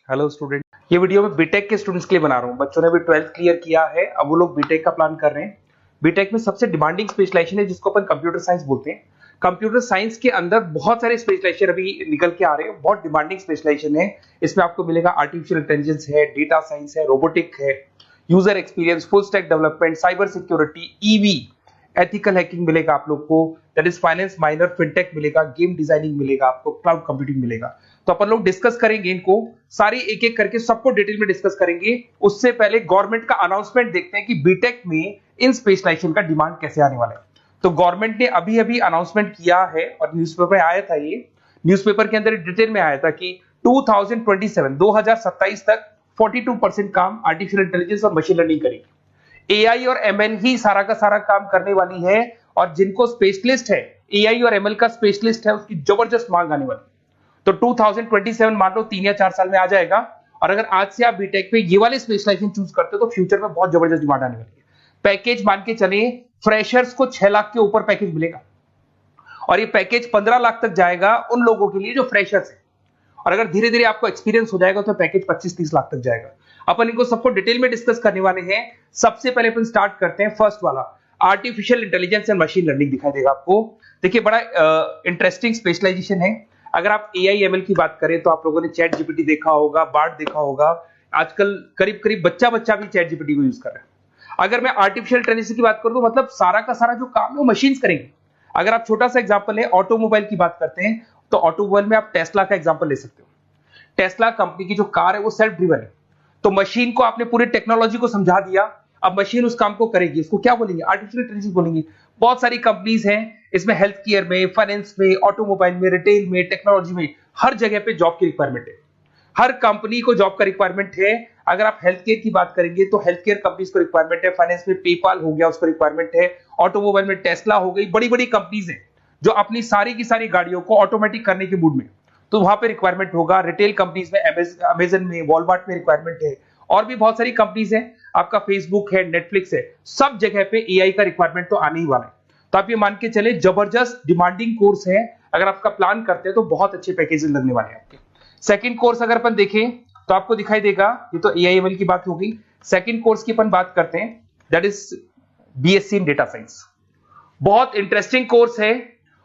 Hello student, ये video मैं BTech के स्टूडेंट्स के लिए बना रहा हूँ। बच्चों ने भी 12th क्लियर किया है, अब वो लोग बीटेक का प्लान कर रहे हैं। बीटेक में सबसे डिमांडिंग स्पेशलाइजेशन है जिसको अपन कंप्यूटर साइंस बोलते हैं। कंप्यूटर साइंस के अंदर बहुत सारे स्पेशलाइजेशन अभी निकल के आ रहे हैं, बहुत डिमांडिंग स्पेशलाइजेशन है। इसमें आपको मिलेगा आर्टिफिशियल इंटेलिजेंस है, डेटा साइंस है, रोबोटिक है, user experience, full stack development, cyber security, EV, ethical hacking मिलेगा आप लोग को, that is finance minor, fintech मिलेगा, गेम डिजाइनिंग मिलेगा आपको, क्लाउड कंप्यूटिंग मिलेगा। तो अपन लोग डिस्कस करेंगे इनको सारी एक एक करके, सबको डिटेल में डिस्कस करेंगे। उससे पहले गवर्नमेंट का अनाउंसमेंट देखते हैं कि बीटेक में इन स्पेशलाइजेशन का डिमांड कैसे आने वाला है। तो गवर्नमेंट ने अभी अभी अनाउंसमेंट किया है और न्यूज़पेपर में आया था, ये न्यूज़पेपर के अंदर डिटेल में आया था कि 2027 तक 42% काम आर्टिफिशियल इंटेलिजेंस और मशीन लर्निंग करेगी। एआई और एमएल ही सारा का सारा काम करने वाली है, और जिनको स्पेशलिस्ट है, एआई और एमएल का स्पेशलिस्ट है, उसकी जबरदस्त मांग आने वाली है। तो 2027 मान लो 3 या 4 साल में आ जाएगा। और अगर आज से आप बीटेक में ये वाले स्पेशलाइजेशन चूज करते हो तो फ्यूचर में बहुत जबरदस्त डिमांड आने वाली है। पैकेज मान के चले, फ्रेशर्स को 6 लाख के ऊपर पैकेज मिलेगा, और ये पैकेज 15 लाख तक जाएगा उन लोगों के लिए जो फ्रेशर्स है। और अगर धीरे धीरे आपको एक्सपीरियंस हो जाएगा तो पैकेज 25-30 लाख तक जाएगा। अपन इनको सबको डिटेल में डिस्कस करने वाले हैं। सबसे पहले अपन स्टार्ट करते हैं फर्स्ट वाला, artificial intelligence and machine learning दिखाई देगा आपको। देखिए, बड़ा इंटरेस्टिंग स्पेशलाइजेशन है। अगर आप एआई एमएल की बात करें तो आप लोगों ने चैट जीपीटी देखा होगा, बार्ड देखा होगा। आजकल करीब करीब बच्चा भी चैट जीपीटी को यूज कर रहा है। अगर मैं आर्टिफिशियल इंटेलिजेंस की बात करूं तो मतलब सारा का सारा जो काम है वो मशीन्स करेंगे। अगर आप छोटा सा एग्जांपल है, ऑटोमोबाइल की बात करते हैं तो ऑटोमोबाइल में आप टेस्ला का एग्जांपल ले सकते हो। टेस्ला कंपनी की जो कार है वो सेल्फ ड्रिवन है। तो मशीन को आपने पूरी टेक्नोलॉजी को समझा दिया, अब मशीन उस काम को करेगी। उसको क्या बोलेंगे? आर्टिफिशियल इंटेलिजेंस बोलेंगे। बहुत सारी कंपनीज हैं इसमें, हेल्थ केयर में, फाइनेंस में, ऑटोमोबाइल में, रिटेल में, टेक्नोलॉजी में, हर जगह पे जॉब की रिक्वायरमेंट है। हर कंपनी को जॉब का रिक्वायरमेंट है। अगर आप हेल्थ केयर की बात करेंगे तो हेल्थ केयर कंपनीज को रिक्वायरमेंट है। फाइनेंस में पेपाल हो गया, उसको रिक्वायरमेंट है। ऑटोमोबाइल में टेस्ला हो गई, बड़ी बड़ी कंपनीज हैं जो अपनी सारी की सारी गाड़ियों को ऑटोमेटिक करने के मूड में, तो वहां पे रिक्वायरमेंट होगा। रिटेल कंपनीज में अमेजन में, वॉलमार्ट में रिक्वायरमेंट है। और भी बहुत सारी कंपनीज हैं, आपका फेसबुक है, नेटफ्लिक्स है, सब जगह पे एआई का रिक्वायरमेंट तो आने ही वाला है। तो आप ये मान के चले जबरदस्त डिमांडिंग कोर्स है। अगर आपका प्लान करते हैं तो बहुत अच्छे पैकेजेस लगने वाले हैं आपके। सेकंड कोर्स अगर अपन देखें तो आपको दिखाई देगा, ये तो एआई एमएल की बात हो गई। सेकंड कोर्स की अपन बात करते हैं, that is BSc in data science. बहुत इंटरेस्टिंग कोर्स है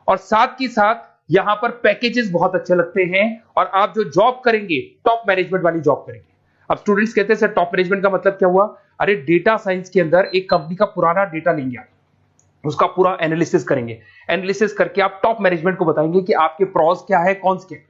और साथ ही साथ यहां पर पैकेजेस बहुत अच्छे लगते हैं, और आप जो जॉब करेंगे टॉप मैनेजमेंट वाली जॉब करेंगे। अब स्टूडेंट्स कहते हैं सर टॉप मैनेजमेंट का मतलब क्या हुआ? अरे डेटा साइंस के अंदर एक कंपनी का पुराना डेटा लेंगे आप, उसका पूरा एनालिसिस करेंगे। एनालिसिस करके आप टॉप मैनेजमेंट को बताएंगे कि आपके प्रॉस क्या है, कॉन्स क्या है,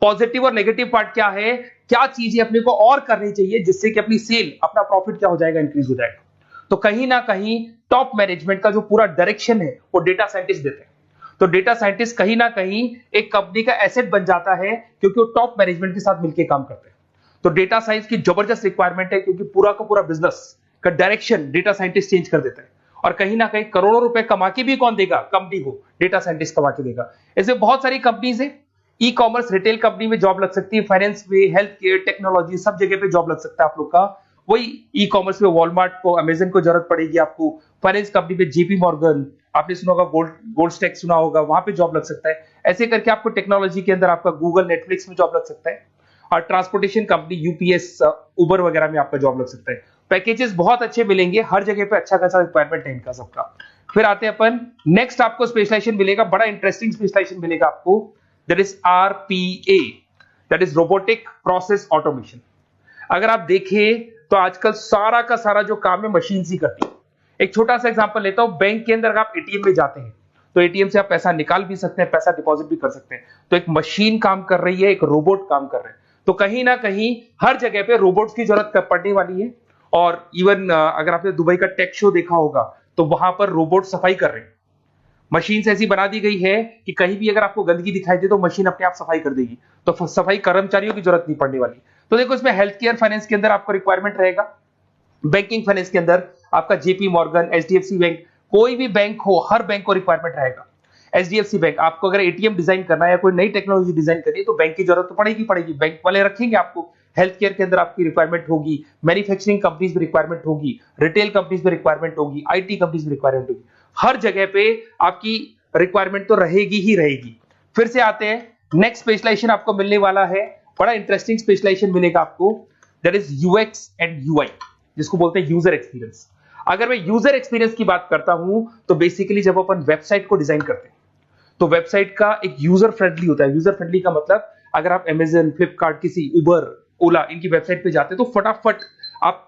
पॉजिटिव और नेगेटिव पार्ट क्या है, क्या चीजें अपने को और करनी चाहिए जिससे कि अपनी सेल, अपना प्रॉफिट क्या हो जाएगा, इंक्रीज हो जाएगा। तो कहीं ना कहीं टॉप मैनेजमेंट का जो पूरा डायरेक्शन है वो डेटा साइंटिस्ट देते हैं। तो डेटा साइंटिस्ट कहीं ना कहीं एक कंपनी का एसेट बन जाता है, क्योंकि वो टॉप मैनेजमेंट के साथ मिलकर काम करते हैं। तो डेटा साइंस की जबरदस्त रिक्वायरमेंट है, क्योंकि पूरा का पूरा बिजनेस का डायरेक्शन डेटा साइंटिस्ट चेंज कर देता है। और कहीं ना कहीं करोड़ों रुपए कमा के भी कौन देगा? कंपनी को डेटा साइंटिस्ट कमा के देगा। ऐसे बहुत सारी कंपनीज है। ई कॉमर्स, रिटेल कंपनी में जॉब लग सकती है, फाइनेंस में, हेल्थ केयर, टेक्नोलॉजी, सब जगह पे जॉब लग सकता है आप लोग का। वही ई कॉमर्स में वॉलमार्ट को, अमेजन को जरूरत पड़ेगी आपको। फाइनेंस कंपनी में जेपी मॉर्गन, आपने सुना होगा, गोल्ड स्टैक सुना होगा, वहां पे जॉब लग सकता है। ऐसे करके आपको टेक्नोलॉजी के अंदर आपका गूगल, नेटफ्लिक्स में जॉब लग सकता है। और ट्रांसपोर्टेशन कंपनी, यूपीएस, उबर वगैरह में आपका जॉब लग सकता है। पैकेजेस बहुत अच्छे मिलेंगे, हर जगह पे अच्छा खासा रिक्वायरमेंट है इनका सबका। फिर आते हैं अपन नेक्स्ट, आपको स्पेशलाइजेशन मिलेगा, बड़ा इंटरेस्टिंग स्पेशलाइजेशन मिलेगा आपको, that is RPA, that is robotic process automation. अगर आप देखें तो आजकल सारा का सारा जो काम है मशीन ही करती है। एक छोटा सा एग्जांपल लेता हूं, बैंक के अंदर आप एटीएम में जाते हैं तो एटीएम से आप पैसा निकाल भी सकते हैं, पैसा डिपॉजिट भी कर सकते हैं। तो एक मशीन काम कर रही है, एक रोबोट काम कर रहे हैं। तो कहीं ना कहीं हर जगह पे रोबोट्स की जरूरत पड़ने वाली है। और इवन अगर आपने दुबई का टेक शो देखा होगा तो वहां पर रोबोट सफाई कर रहे हैं। मशीन ऐसी बना दी गई है कि कहीं भी अगर आपको गंदगी दिखाई दे तो मशीन अपने आप सफाई कर देगी। तो सफाई कर्मचारियों की जरूरत नहीं पड़ने वाली। तो देखो, इसमें हेल्थ केयर, फाइनेंस के अंदर आपको रिक्वायरमेंट रहेगा। बैंकिंग फाइनेंस के अंदर आपका जेपी मॉर्गन, एचडीएफसी बैंक, कोई भी बैंक हो, हर बैंक को रिक्वायरमेंट रहेगा। एचडीएफसी बैंक, आपको अगर एटीएम डिजाइन करना है या कोई नई टेक्नोलॉजी डिजाइन करनी है तो बैंक की जरूरत तो पड़ेगी, बैंक वाले रखेंगे आपको। हेल्थ केयर के अंदर आपकी रिक्वायरमेंट होगी, मैन्युफैक्चरिंग कंपनीज में रिक्वायरमेंट होगी, रिटेल कंपनीज में रिक्वायरमेंट होगी, आईटी कंपनीज में रिक्वायरमेंट होगी। हर जगह पे आपकी रिक्वायरमेंट तो रहेगी ही रहेगी। फिर से आते हैं, नेक्स्ट स्पेशलाइजेशन आपको मिलने वाला है बड़ा इंटरेस्टिंग स्पेशलाइजेशन मिलेगा आपको, that is UX and UI, जिसको बोलते हैं यूजर एक्सपीरियंस। अगर मैं यूजर एक्सपीरियंस की बात करता हूं तो बेसिकली जब अपन वेबसाइट को डिजाइन करते हैं तो वेबसाइट का एक यूजर फ्रेंडली होता है। यूजर फ्रेंडली का मतलब अगर आप अमेजन, फ्लिपकार्ट, किसी उबर, ओला इनकी वेबसाइट पे जाते हो तो फटाफट आप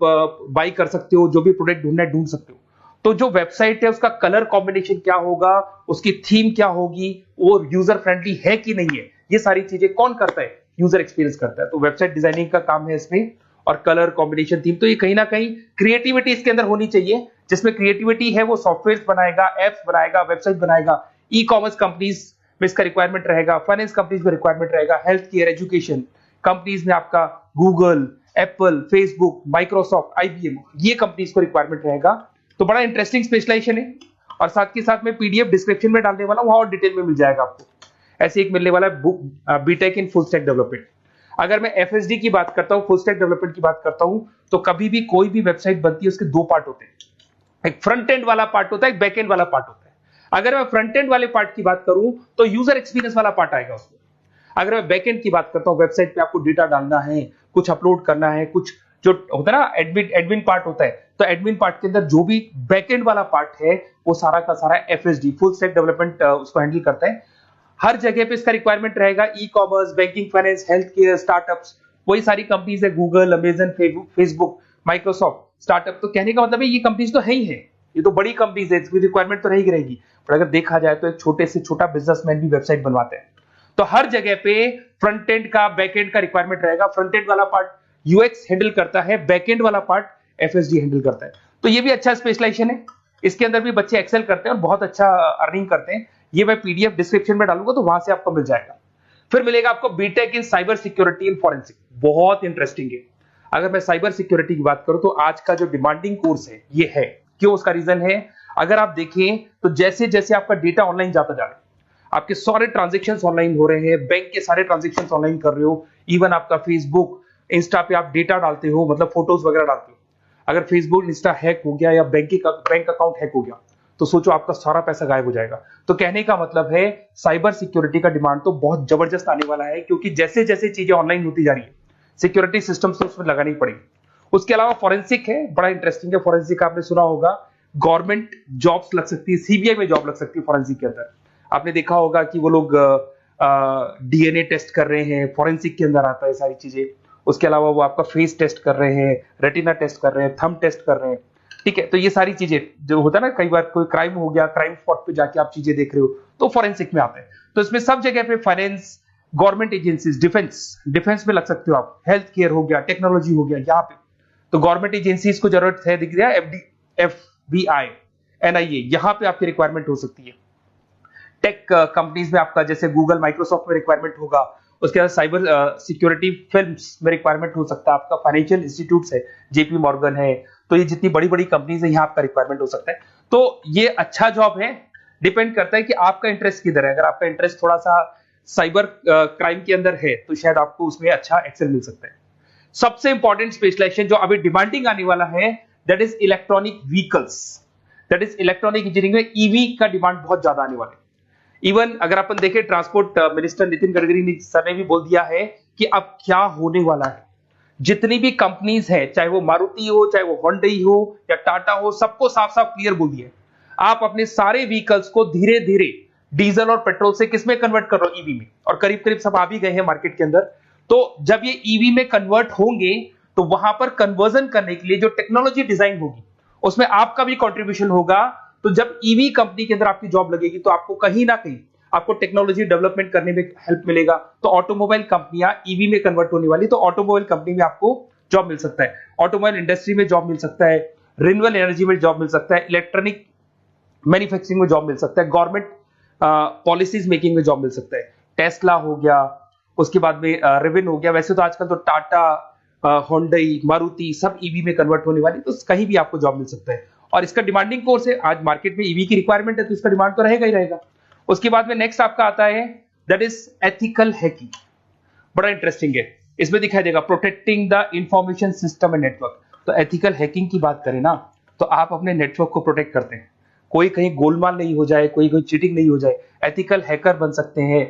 बाई कर सकते हो, जो भी प्रोडक्ट ढूंढना है ढूंढ सकते हो। तो जो वेबसाइट है उसका कलर कॉम्बिनेशन क्या होगा, उसकी थीम क्या होगी, वो यूजर फ्रेंडली है कि नहीं है, ये सारी चीजें कौन करता है, यूजर एक्सपीरियंस करता है। तो वेबसाइट डिजाइनिंग का काम है इसमें, और कलर कॉम्बिनेशन, थीम, तो ये कहीं ना कहीं क्रिएटिविटी इसके अंदर होनी चाहिए। जिसमें क्रिएटिविटी है वो सॉफ्टवेयर बनाएगा, एप्स बनाएगा, वेबसाइट बनाएगा। ई कॉमर्स कंपनीज में इसका रिक्वायरमेंट रहेगा, फाइनेंस कंपनीज में रिक्वायरमेंट रहेगा, हेल्थ केयर, एजुकेशन कंपनीज में आपका Google, Apple, Facebook, Microsoft, IBM, ये कंपनीज को रिक्वायरमेंट रहेगा। तो बड़ा इंटरेस्टिंग स्पेशलाइजेशन है, और साथ के साथ में पीडीएफ डिस्क्रिप्शन में डालने वाला हूं, वहां और डिटेल में मिल जाएगा आपको। ऐसे एक मिलने वाला है book, BTech in full stack development. अगर मैं एफएसडी की बात करता हूं, फुल स्टैक डेवलपमेंट की बात करता हूं, तो कभी भी कोई भी वेबसाइट बनती है उसके दो पार्ट होते हैं, एक फ्रंट एंड वाला पार्ट होता है, एक बैक एंड वाला पार्ट होता है। अगर मैं फ्रंट एंड वाले पार्ट की बात करूं तो यूजर एक्सपीरियंस वाला पार्ट आएगा उसमें। अगर मैं बैक एंड की बात करता हूं, वेबसाइट पे आपको डेटा डालना है, कुछ अपलोड करना है, कुछ जो होता है ना एडमिन पार्ट होता है, तो एडमिन पार्ट के अंदर जो भी बैक एंड वाला पार्ट है वो सारा का सारा एफएसडी, फुल स्टैक डेवलपमेंट, उसको हैंडल करता है। हर जगह पे इसका रिक्वायरमेंट रहेगा। E commerce, banking, finance, health care, startups, वही सारी कंपनीज है, Google, Amazon, Facebook, Microsoft, startup. तो कहने का मतलब है ये कंपनीज तो है ही है, ये तो बड़ी कंपनीज है, इसकी रिक्वायरमेंट तो रहेगी। पर अगर देखा जाए तो एक छोटे से छोटा बिजनेसमैन भी वेबसाइट बनवाते हैं। तो हर जगह पे फ्रंट एंड का, बैक एंड का रिक्वायरमेंट रहेगा। फ्रंट एंड वाला पार्ट यूएक्स हैंडल करता है, बैक एंड वाला पार्ट एफएसडी हैंडल करता है। तो ये भी अच्छा स्पेशलाइजेशन है, इसके अंदर भी बच्चे एक्सेल करते हैं और बहुत अच्छा अर्निंग करते हैं। ये मैं पीडीएफ डिस्क्रिप्शन में डालूंगा तो वहां से आपको मिल जाएगा। फिर मिलेगा आपको BTech in cyber security and forensic, बहुत इंटरेस्टिंग है। अगर मैं साइबर सिक्योरिटी की बात करूं तो आज का जो डिमांडिंग कोर्स है ये है। क्यों? उसका रीजन है, अगर आप देखें तो जैसे जैसे आपका डेटा ऑनलाइन जाता जा रहा है, आपके सारे ट्रांजेक्शन्स ऑनलाइन हो रहे हैं, बैंक के सारे ट्रांजेक्शन्स ऑनलाइन कर रहे हो, इवन आपका फेसबुक, इंस्टा पे आप डेटा डालते हो, मतलब फोटोज वगैरह डालते हो। अगर फेसबुक, इंस्टा हैक हो गया या बैंक अकाउंट हैक हो गया तो सोचो आपका सारा पैसा गायब हो जाएगा। तो कहने का मतलब है साइबर सिक्योरिटी का डिमांड तो बहुत जबरदस्त आने वाला है, क्योंकि जैसे जैसे चीजें ऑनलाइन होती जा रही है सिक्योरिटी सिस्टम से उसमें लगानी पड़ेगी। उसके अलावा फॉरेंसिक है, बड़ा इंटरेस्टिंग है। फॉरेंसिक आपने सुना होगा, गवर्नमेंट जॉब्स लग सकती है, सीबीआई में जॉब लग सकती है फॉरेंसिक के अंदर। आपने देखा होगा कि वो लोग डीएनए टेस्ट कर रहे हैं, फॉरेंसिक के अंदर आता है सारी चीजें। उसके अलावा वो आपका फेस टेस्ट कर रहे हैं, रेटिना टेस्ट कर रहे हैं, थंब टेस्ट कर रहे हैं, ठीक है। तो ये सारी चीजें जो होता है ना, कई बार कोई क्राइम हो गया, क्राइम स्पॉट पे जाके आप चीजें देख रहे हो तो फॉरेंसिक में आता है। तो इसमें सब जगह पे फाइनेंस, गवर्नमेंट एजेंसीज, डिफेंस में लग सकते हो आप, हेल्थ केयर हो गया, टेक्नोलॉजी हो गया, यहाँ पे तो गवर्नमेंट एजेंसीज को जरूरत है, दिख रहा है, एफबीआई, एनआईए, यहाँ पे आपकी रिक्वायरमेंट हो सकती है। टेक कंपनीज में आपका जैसे गूगल, माइक्रोसॉफ्ट में रिक्वायरमेंट होगा। उसके बाद साइबर सिक्योरिटी फिल्म्स में रिक्वायरमेंट हो सकता है आपका, फाइनेंशियल इंस्टीट्यूट्स है, जेपी मॉर्गन है, तो ये जितनी बड़ी बड़ी कंपनीज है यहाँ आपका रिक्वायरमेंट हो सकता है। तो ये अच्छा जॉब है, डिपेंड करता है कि आपका इंटरेस्ट किधर है। अगर आपका इंटरेस्ट थोड़ा सा साइबर क्राइम के अंदर है तो शायद आपको उसमें अच्छा एक्सेल मिल सकता है। सबसे इंपॉर्टेंट स्पेशलाइजेशन जो अभी डिमांडिंग आने वाला है, that is electronic vehicles, that is electronic engineering में ईवी का डिमांड बहुत ज्यादा आने वाला है। इवन अगर अपन देखें, transport minister Nitin Gadkari sir ने भी बोल दिया है कि अब क्या होने वाला है, जितनी भी कंपनीज है, चाहे वो मारुति हो, चाहे वो होंडई हो या टाटा हो, सबको साफ साफ क्लियर बोल दिया, आप अपने सारे व्हीकल्स को धीरे धीरे डीजल और पेट्रोल से किसमें कन्वर्ट कर रहे हो, ईवी में। और करीब करीब सब आ भी गए हैं मार्केट के अंदर। तो जब ये ईवी में कन्वर्ट होंगे तो वहां पर कन्वर्जन करने के लिए जो टेक्नोलॉजी डिजाइन होगी उसमें आपका भी कंट्रीब्यूशन होगा। तो जब ईवी कंपनी के अंदर आपकी जॉब लगेगी तो आपको कहीं ना कहीं आपको टेक्नोलॉजी डेवलपमेंट करने में हेल्प मिलेगा। तो ऑटोमोबाइल कंपनियां ईवी में कन्वर्ट होने वाली, तो ऑटोमोबाइल कंपनी में आपको जॉब मिल सकता है, ऑटोमोबाइल इंडस्ट्री में जॉब मिल सकता है, रिन्यूएबल एनर्जी में जॉब मिल सकता है, इलेक्ट्रॉनिक मैन्युफैक्चरिंग में जॉब मिल सकता है, गवर्नमेंट पॉलिसीज मेकिंग में जॉब मिल सकता है। टेस्ला हो गया, उसके बाद में रिविन हो गया। वैसे तो आजकल तो टाटा, होंडई, मारुति सब ईवी में कन्वर्ट होने वाली, तो कहीं भी आपको जॉब मिल सकता है। और इसका डिमांडिंग कोर्स है, आज मार्केट में ईवी की रिक्वायरमेंट है तो इसका डिमांड तो रहेगा ही रहेगा। उसके बाद में नेक्स्ट आपका आता है दैट इज एथिकल हैकिंग, बड़ा इंटरेस्टिंग है। इसमें दिखाई देगा protecting the information system and network. तो एथिकल हैकिंग की बात करें ना, तो आप अपने नेटवर्क को प्रोटेक्ट करते हैं, कोई कहीं गोलमाल नहीं हो जाए, कोई चीटिंग नहीं हो जाए। एथिकल हैकर बन सकते हैं,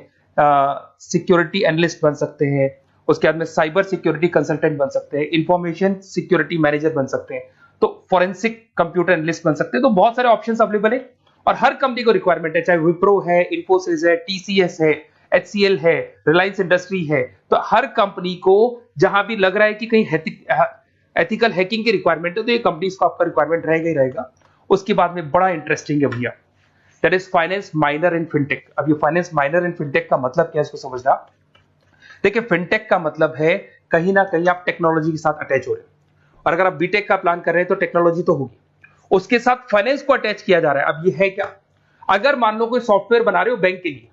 सिक्योरिटी एनालिस्ट बन सकते हैं। उसके बाद में साइबर सिक्योरिटी कंसल्टेंट बन सकते हैं, इंफॉर्मेशन सिक्योरिटी मैनेजर बन सकते हैं, तो फॉरेंसिक कंप्यूटर एनालिस्ट बन सकते हैं। तो बहुत सारे ऑप्शंस अवेलेबल है और हर कंपनी को रिक्वायरमेंट है, चाहे विप्रो है, इन्फोसिस है, टीसीएस है, एचसीएल है, रिलायंस इंडस्ट्री है। तो हर कंपनी को जहां भी लग रहा है कि कहीं एथिकल हैकिंग की रिक्वायरमेंट है तो ये कंपनीज को आपका रिक्वायरमेंट रहेगा ही रहेगा। उसके बाद में बड़ा इंटरेस्टिंग है भैया, that is finance minor in fintech. अब ये फाइनेंस माइनर इन फिनटेक का मतलब क्या है इसको समझना। देखिए फिनटेक का मतलब है कहीं ना कहीं आप टेक्नोलॉजी के साथ अटैच हो रहे हैं, और अगर आप बीटेक का प्लान कर रहे हैं तो टेक्नोलॉजी तो होगी, उसके साथ फाइनेंस को अटैच किया जा रहा है। अब ये है क्या, अगर मान लो कोई सॉफ्टवेयर बना रहे हो बैंक के लिए,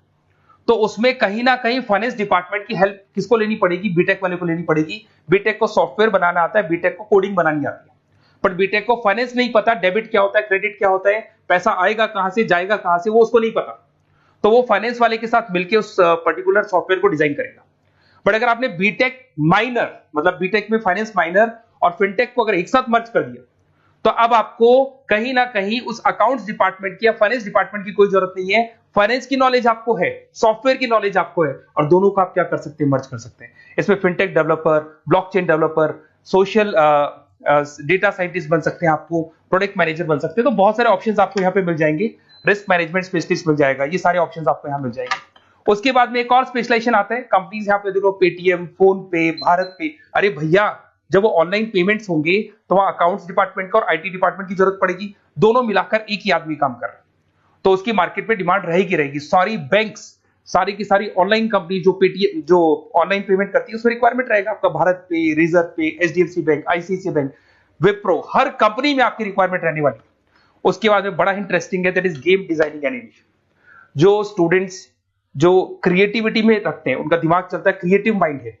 तो उसमें कहीं ना कहीं फाइनेंस डिपार्टमेंट की हेल्प किसको लेनी पड़ेगी, बीटेक वाले को लेनी पड़ेगी। बीटेक को सॉफ्टवेयर बनाना आता है, बीटेक को कोडिंग बनानी आती है, बट बीटेक को फाइनेंस नहीं पता, डेबिट क्या होता है, क्रेडिट क्या होता है, पैसा आएगा कहां से, जाएगा कहां से, वो उसको नहीं पता। तो वो फाइनेंस वाले के साथ मिलकर उस पर्टिकुलर सॉफ्टवेयर को डिजाइन करेगा। बट अगर आपने बीटेक माइनर, मतलब बीटेक में फाइनेंस माइनर और फिनटेक को अगर एक साथ मर्ज कर दिया, तो अब आपको कहीं ना कहीं उस अकाउंट्स डिपार्टमेंट की या फाइनेंस डिपार्टमेंट की कोई जरूरत नहीं है। फाइनेंस की नॉलेज आपको है, सॉफ्टवेयर की नॉलेज आपको है, और दोनों को आप क्या कर सकते हैं, मर्ज कर सकते हैं। इसमें fintech developer, blockchain developer, social data scientist बन सकते हैं, आपको प्रोडक्ट मैनेजर बन सकते हैं। तो बहुत सारे ऑप्शंस आपको यहाँ पे मिल जाएंगे, रिस्क मैनेजमेंट स्पेशलिस्ट मिल जाएगा, ये सारे ऑप्शंस आपको यहाँ मिल जाएंगे। उसके बाद में एक और स्पेशलाइजेशन आता है, कंपनीज यहाँ पे देखो पेटीएम, फोन पे, भारत पे। अरे भैया जब वो ऑनलाइन पेमेंट्स होंगे तो वहां अकाउंट्स डिपार्टमेंट का और आईटी डिपार्टमेंट की जरूरत पड़ेगी, दोनों मिलाकर एक ही आदमी काम कर रहा है, तो उसकी मार्केट में डिमांड रहेगी रहेगी। सारी बैंक्स, सारी की सारी ऑनलाइन कंपनी जो पेटीएम, जो ऑनलाइन पेमेंट करती है, उसमें रिक्वायरमेंट रहेगा आपका भारत पे, Razorpay, HDFC bank, ICICI bank, Wipro, हर कंपनी में आपकी रिक्वायरमेंट रहने वाली है। उसके बाद में बड़ा इंटरेस्टिंग है, that is game designing animation. जो स्टूडेंट्स जो क्रिएटिविटी में रखते हैं, उनका दिमाग चलता है, क्रिएटिव माइंड है,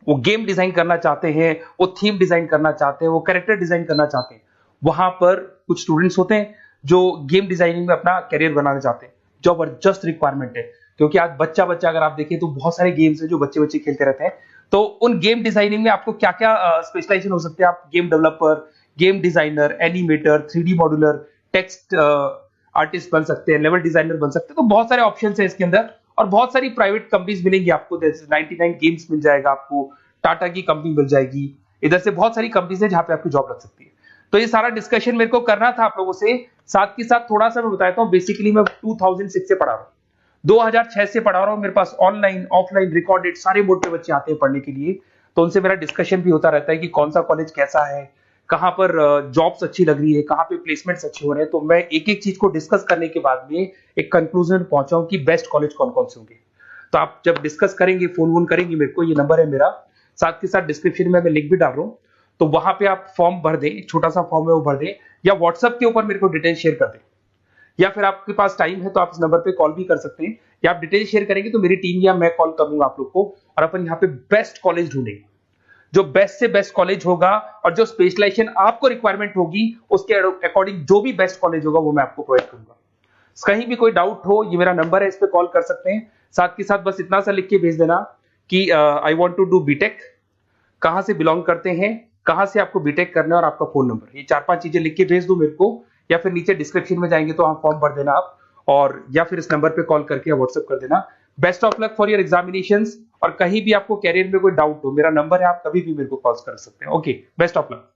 वो गेम डिजाइन करना चाहते हैं, वो थीम डिजाइन करना चाहते हैं, वो कैरेक्टर डिजाइन करना चाहते हैं, वहां पर कुछ स्टूडेंट्स होते हैं जो गेम डिजाइनिंग में अपना करियर बनाना चाहते हैं। जबरदस्त रिक्वायरमेंट है, क्योंकि आज बच्चा बच्चा अगर आप देखें तो बहुत सारे गेम्स हैं जो बच्चे बच्चे खेलते रहते हैं। तो उन गेम डिजाइनिंग में आपको क्या क्या स्पेशलाइजेशन हो सकते हैं, आप game developer, game designer, animator, 3D modular, text artist बन सकते हैं, लेवल डिजाइनर बन सकते हैं। तो बहुत सारे ऑप्शंस हैं इसके अंदर, और बहुत सारी प्राइवेट कंपनीज मिलेंगी आपको, जैसे 99 गेम्स मिल जाएगा आपको, टाटा की कंपनी मिल जाएगी, इधर से बहुत सारी कंपनीज है जहां पे आपकी जॉब लग सकती है। तो ये सारा डिस्कशन मेरे को करना था आप लोगों से, साथ के साथ थोड़ा सा मैं बताता हूँ। बेसिकली मैं 2006 से पढ़ा रहा हूँ, 2006 से पढ़ा रहा हूँ। मेरे पास ऑनलाइन ऑफलाइन रिकॉर्डेड सारे बोर्ड पे बच्चे आते हैं पढ़ने के लिए, तो उनसे मेरा डिस्कशन भी होता रहता है कि कौन सा कॉलेज कैसा है, कहां पर जॉब्स अच्छी लग रही है, कहां पे प्लेसमेंट्स अच्छे हो रहे हैं। तो मैं एक एक चीज को डिस्कस करने के बाद में एक कंक्लूजन पहुंचा हूं कि बेस्ट कॉलेज कौन कौन से होंगे। तो आप जब डिस्कस करेंगे, फोन वोन करेंगे मेरे को, ये नंबर है मेरा, साथ के साथ डिस्क्रिप्शन में मैं लिंक भी डाल रहा हूँ, तो वहां पे आप फॉर्म भर दें, छोटा सा फॉर्म है वो भर दें, या व्हाट्सएप के ऊपर मेरे को डिटेल शेयर कर दें, या फिर आपके पास टाइम है तो आप इस नंबर पे कॉल भी कर सकते हैं, या आप डिटेल शेयर करेंगे तो मेरी टीम या मैं कॉल करूंगा आप लोग को, और अपन यहाँ पे बेस्ट कॉलेज ढूंढेंगे, जो बेस्ट से बेस्ट कॉलेज होगा, और जो स्पेशलाइजेशन आपको रिक्वायरमेंट होगी उसके अकॉर्डिंग जो भी बेस्ट कॉलेज होगा वो मैं आपको प्रोवाइड करूंगा। कहीं भी कोई डाउट हो, ये मेरा नंबर है, इस पे कॉल कर सकते हैं। साथ के साथ बस इतना सा लिख के भेज देना कि I want to do BTech, कहां से बिलोंग करते हैं, कहां से आपको बीटेक करना है, और आपका फोन नंबर, ये 4-5 चीजें लिख के भेज दो मेरे को, या फिर नीचे डिस्क्रिप्शन में जाएंगे तो आप फॉर्म भर देना आप, और या फिर इस नंबर पे कॉल करके या व्हाट्सएप कर देना। Best of luck for your examinations, और कहीं भी आपको कैरियर में कोई डाउट हो, मेरा नंबर है, आप कभी भी मेरे को कॉल कर सकते हैं। Okay, best of luck.